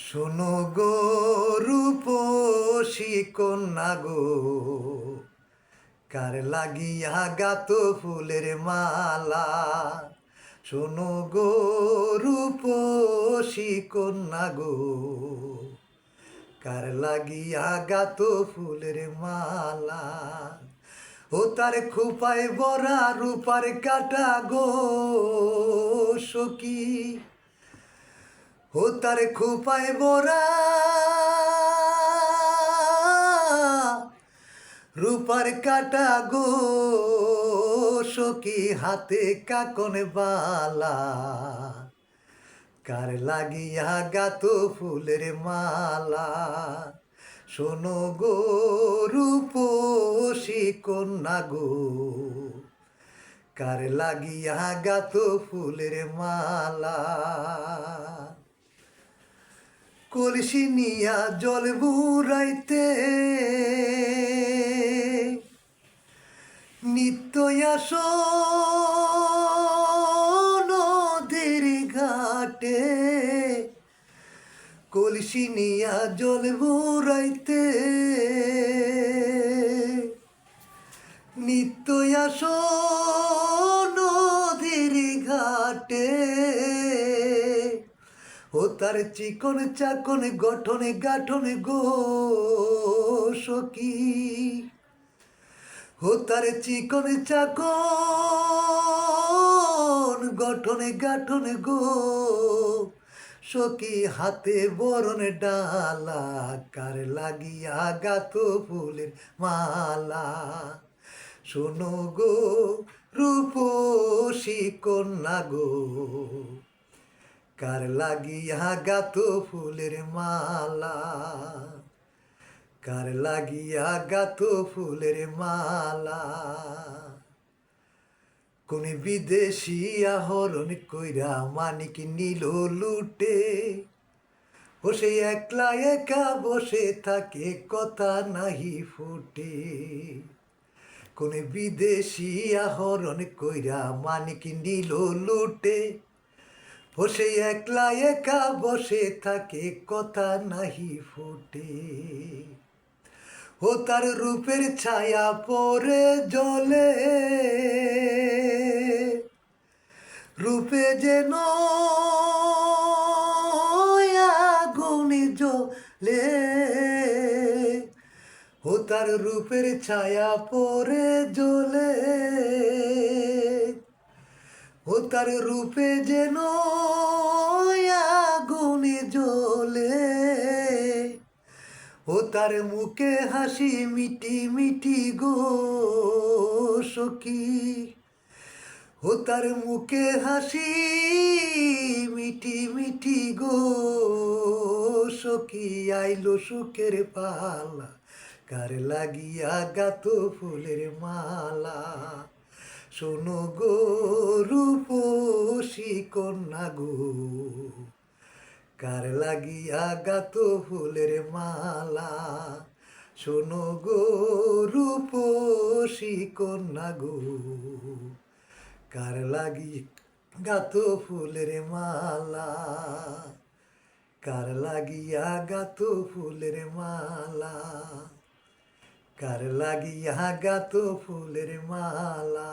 শোনো গো রূপসী কন্যা গো, কার লাগিয়া গাত ফুলের মালা। শোনো গো রূপসী কন্যা গো, কার লাগিয়া গাত ফুলের মালা। ও তার খোপায় বরা রূপার কাটা গো সখী, ও তার খোপায় বরা রূপার কাটা গো সখী, হাতে কাকন বালা। কার লাগিয়া গাত ফুলের মালা। শোনো গো রূপসী কন্যা গো, কার লাগিয়া গাত ফুলের মালা। কলসি নিয়া জল বুড়াইতে নিত্য আসো নদীর ঘাটে। কলসি নিয়া জল বুড়াইতে নিত্য আসো নদীর ঘাটে। ও তার চিকন চাকন গঠনে গাঠনে গো সখী, ও তার চিকন চাকন গঠনে গাঠনে গো সখী, হাতে বরণ ডালা। কার লাগিয়া গাত ফুলের মালা। শোনো গো রূপসী কন্যা গো, কার লাগিয়া গাত ফুলের মালা। কার লাগিয়া গাত ফুলের মালা। কোন বিদেশি আহরণ কইরা মানিক নিল লুটে, ও সে একলা একা বসে থাকে কথা নাহি ফুটে। কোন বিদেশি আহরণ কইরা মানিক নিল লুটে, ও সে একলা একা বসে থাকে কথা নাহি ফুটে। ও তার রূপের ছায়া পরে জলে, রূপে যেন আগুন জ্বলে। ও তার রূপের ছায়া পরে জ্বলে, ও তার রূপে যেন আগুন জ্বলে। ও তার মুখে হাসি মিটি মিটি গো সখী, ও তার মুখে হাসি মিটি মিটি গো সখী, আইলো সুখের পালা। কার লাগিয়া গাত ফুলের মালা। শোনো গো রূপসী কন্যা গো, কার লাগিয়া গাত ফুলের মালা। শোনো গো রূপসী কন্যা গো, কার লাগি গাত ফুলের মালা। কার লাগিয়া গাত ফুলের মালা। কার লাগিয়া গাত ফুলের মালা।